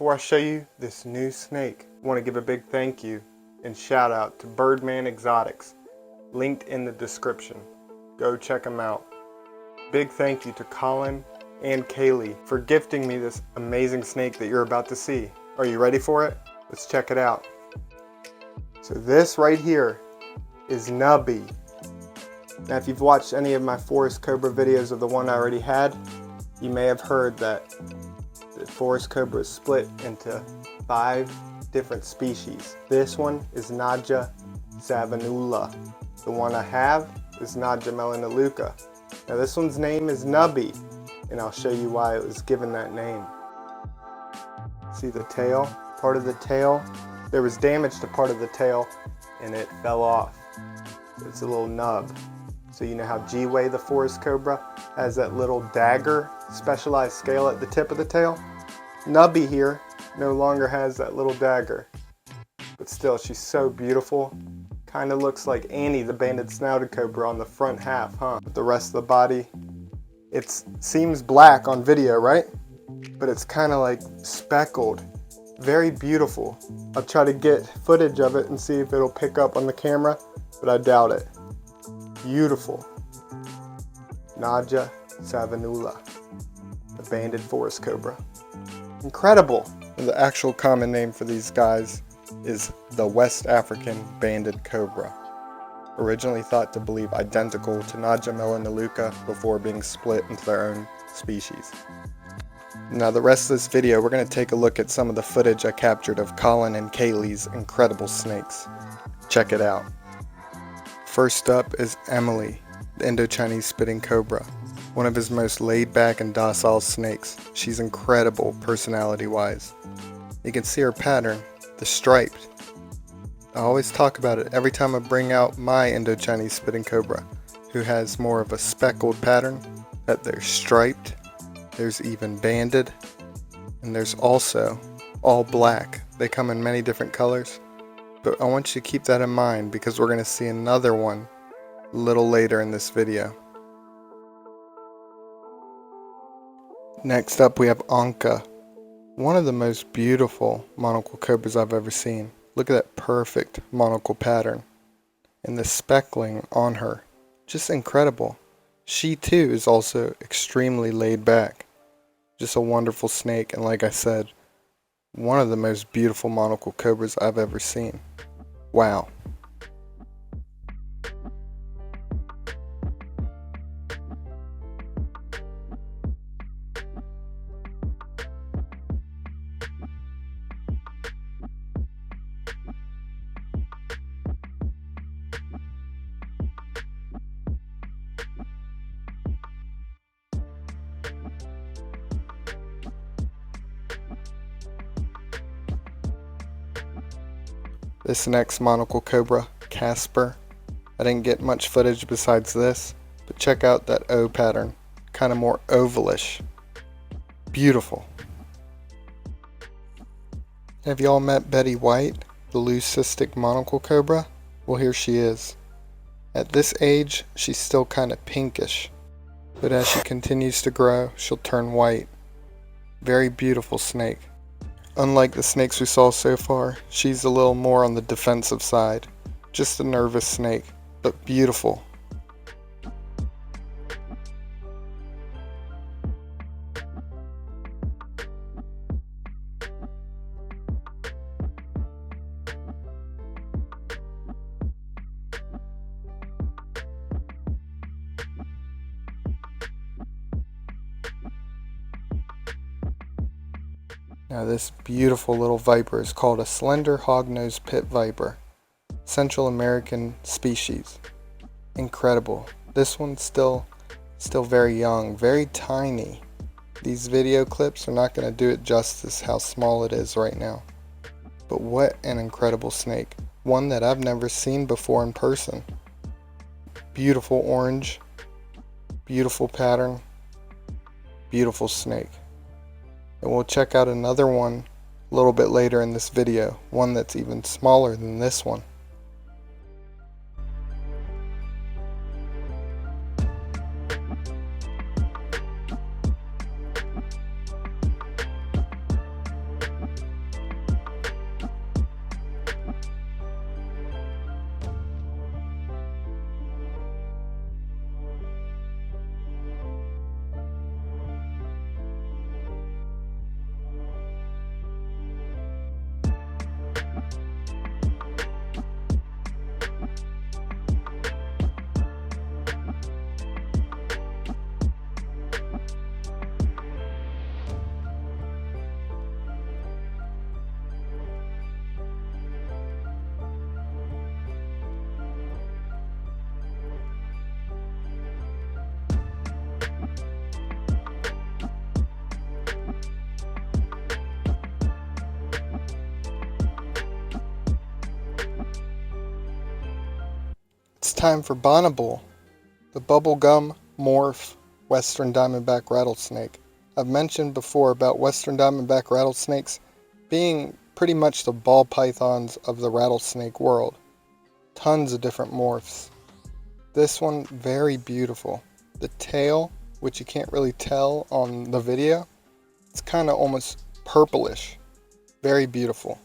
Before I show you this new snake, I want to give a big thank you and shout out to Birdman Exotics, linked in the description. Go check them out. Big thank you to Colin and Kaylee for gifting me this amazing snake that you're about to see. Are you ready for it? Let's check it out. So this right here is NwM-BeiBei. Now if you've watched any of my forest cobra videos of the one I already had, you may have heard that the forest cobra is split into 5 different species. This one is Nadja savanula. The one I have is Nadja melanoluca. Now this one's name is NwM-BeiBei, and I'll show you why it was given that name. See the tail? Part of the tail, there was damage to part of the tail and it fell off. It's a little nub. So you know how G-Way, the forest cobra, has that little dagger, specialized scale at the tip of the tail? NwM-BeiBei here no longer has that little dagger. But still, she's so beautiful. Kind of looks like Annie, the banded snouted cobra, on the front half, huh? But the rest of the body, it seems black on video, right? But it's kind of like speckled. Very beautiful. I'll try to get footage of it and see if it'll pick up on the camera, but I doubt it. Beautiful. Nadja savanula, the banded forest cobra. Incredible. And the actual common name for these guys is the West African banded cobra. Originally thought to believe identical to Nadja melanoluca before being split into their own species. Now the rest of this video, we're going to take a look at some of the footage I captured of Colin and Kaylee's incredible snakes. Check it out. First up is Emily, the Indo-Chinese spitting cobra, one of his most laid-back and docile snakes. She's incredible personality-wise. You can see her pattern, the striped. I always talk about it every time I bring out my Indo-Chinese spitting cobra, who has more of a speckled pattern, that they're striped. There's even banded, and there's also all black. They come in many different colors, but I want you to keep that in mind because we're going to see another one a little later in this video. Next up we have Anka, one of the most beautiful monocle cobras I've ever seen. Look at that perfect monocle pattern and the speckling on her, just incredible. She too is also extremely laid back. Just a wonderful snake, and like I said, one of the most beautiful monocle cobras I've ever seen. Wow. This next monocle cobra, Casper, I didn't get much footage besides this, but check out that O pattern, kind of more ovalish. Beautiful. Have y'all met Betty White, the leucistic monocle cobra? Well, here she is. At this age, she's still kind of pinkish, but as she continues to grow, she'll turn white. Very beautiful snake. Unlike the snakes we saw so far, she's a little more on the defensive side. Just a nervous snake, but beautiful. Now this beautiful little viper is called a slender hognose pit viper, Central American species. Incredible. This one's still very young, very tiny. These video clips are not going to do it justice how small it is right now. But what an incredible snake. One that I've never seen before in person. Beautiful orange, beautiful pattern, beautiful snake. And we'll check out another one a little bit later in this video, one that's even smaller than this one. time for Bonnable, the bubblegum morph western diamondback rattlesnake. I've mentioned before about western diamondback rattlesnakes being pretty much the ball pythons of the rattlesnake world. Tons of different morphs. This one, very beautiful. The tail, which you can't really tell on the video, it's kind of almost purplish. Very beautiful.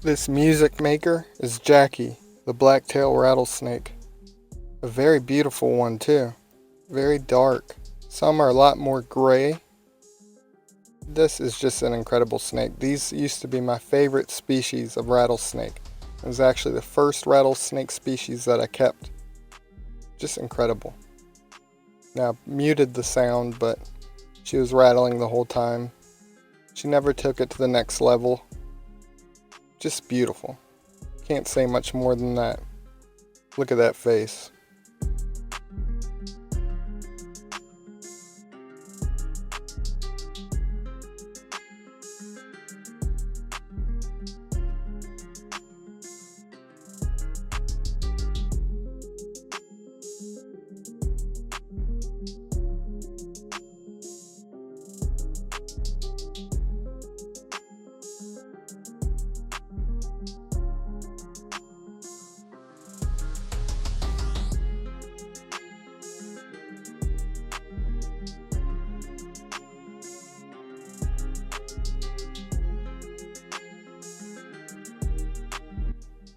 This music maker is Jackie, the black-tailed rattlesnake. A very beautiful one too. Very dark. Some are a lot more gray. This is just an incredible snake. These used to be my favorite species of rattlesnake. It was actually the first rattlesnake species that I kept. Just incredible. Now, muted the sound, but she was rattling the whole time. She never took it to the next level. Just beautiful. Can't say much more than that. Look at that face.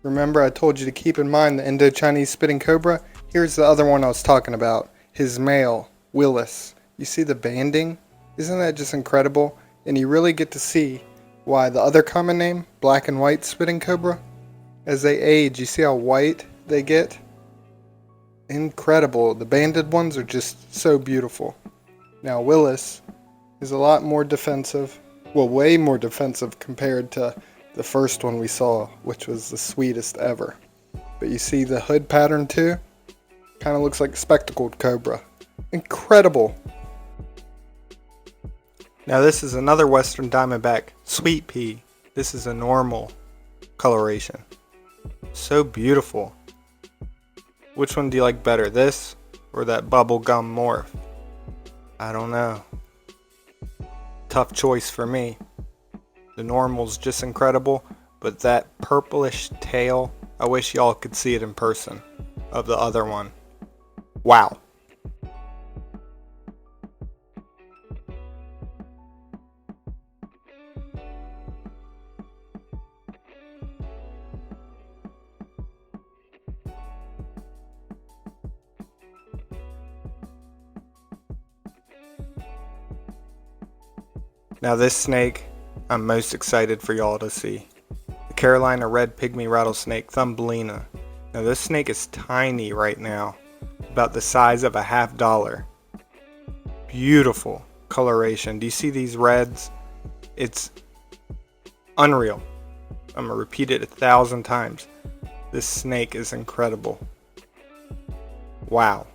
Remember I told you to keep in mind the Indo-Chinese spitting cobra? Here's the other one I was talking about. His male, Willis. You see the banding? Isn't that just incredible? And you really get to see why the other common name, black and white spitting cobra, as they age, you see how white they get? Incredible. The banded ones are just so beautiful. Now Willis is a lot more defensive. Well, way more defensive compared to the first one we saw, which was the sweetest ever. But you see the hood pattern too? Kind of looks like spectacled cobra. Incredible! Now this is another western diamondback, sweet pea. This is a normal coloration. So beautiful. Which one do you like better, this or that bubblegum morph? I don't know. Tough choice for me. The normal's just incredible, but that purplish tail, I wish y'all could see it in person, of the other one. Wow. Now this snake, I'm most excited for y'all to see. The Carolina red pygmy rattlesnake, Thumbelina. Now this snake is tiny right now, about the size of a $50. Beautiful coloration. Do you see these reds? It's unreal. I'm gonna repeat it 1,000 times. This snake is incredible. Wow.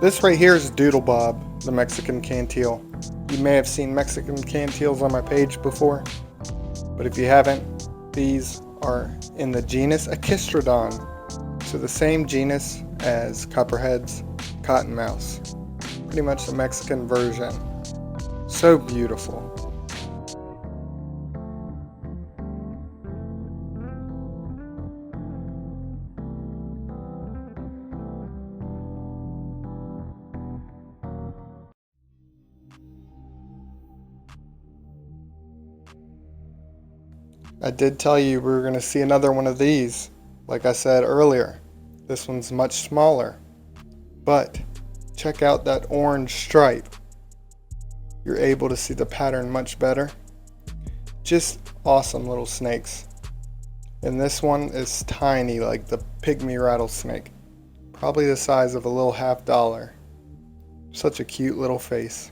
This right here is Doodle Bob, the Mexican cantil. You may have seen Mexican cantils on my page before, but if you haven't, these are in the genus Echistrodon, so the same genus as copperheads, cottonmouths. Pretty much the Mexican version. So beautiful. I did tell you we were going to see another one of these, like I said earlier. This one's much smaller, but check out that orange stripe. You're able to see the pattern much better. Just awesome little snakes. And this one is tiny, like the pygmy rattlesnake. Probably the size of a little $50. Such a cute little face.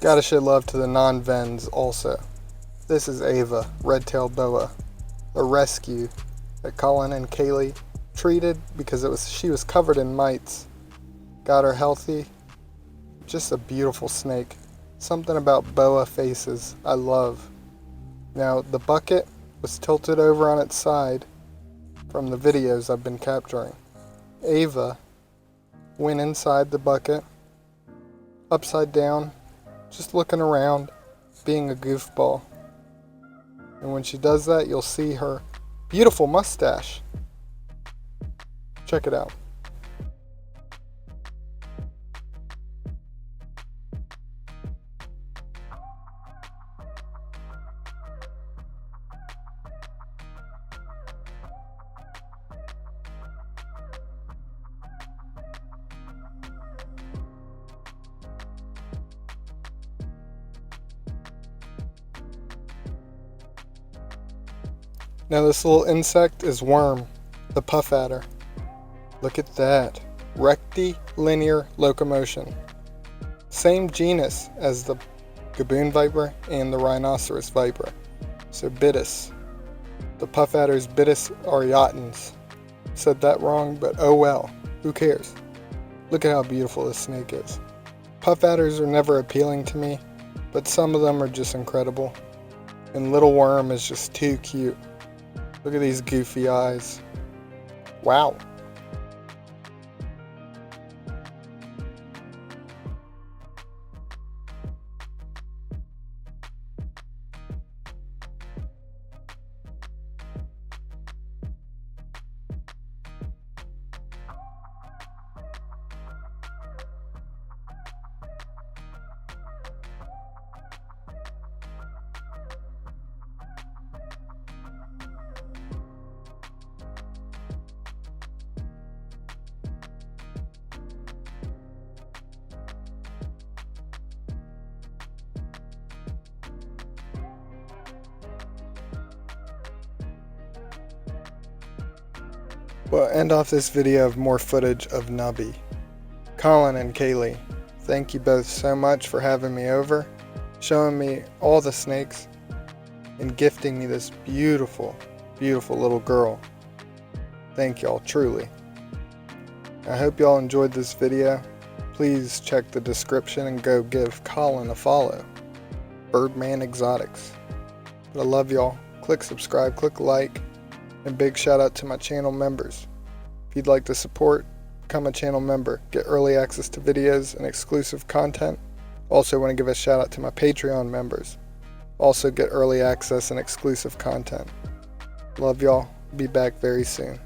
Gotta show love to the non-vens also. This is Ava, red-tailed boa, a rescue that Colin and Kaylee treated because she was covered in mites. Got her healthy. Just a beautiful snake. Something about boa faces I love. Now the bucket was tilted over on its side from the videos I've been capturing. Ava went inside the bucket, upside down, just looking around, being a goofball. And when she does that, you'll see her beautiful mustache. Check it out. Now this little insect is worm, the puff adder. Look at that, rectilinear locomotion. Same genus as the gaboon viper and the rhinoceros viper, so Bitis. The puff adder is Bitis aureatans. Said that wrong, but oh well, who cares? Look at how beautiful this snake is. Puff adders are never appealing to me, but some of them are just incredible. And little worm is just too cute. Look at these goofy eyes. Wow. We'll end off this video of more footage of Nubby. Colin and Kaylee, thank you both so much for having me over, showing me all the snakes, and gifting me this beautiful, beautiful little girl. Thank y'all, truly. I hope y'all enjoyed this video. Please check the description and go give Colin a follow. Birdman Exotics. But I love y'all. Click subscribe, click like, and big shout out to my channel members. If you'd like to support, become a channel member, get early access to videos and exclusive content. Also want to give a shout out to my Patreon members. Also get early access and exclusive content. Love y'all. Be back very soon.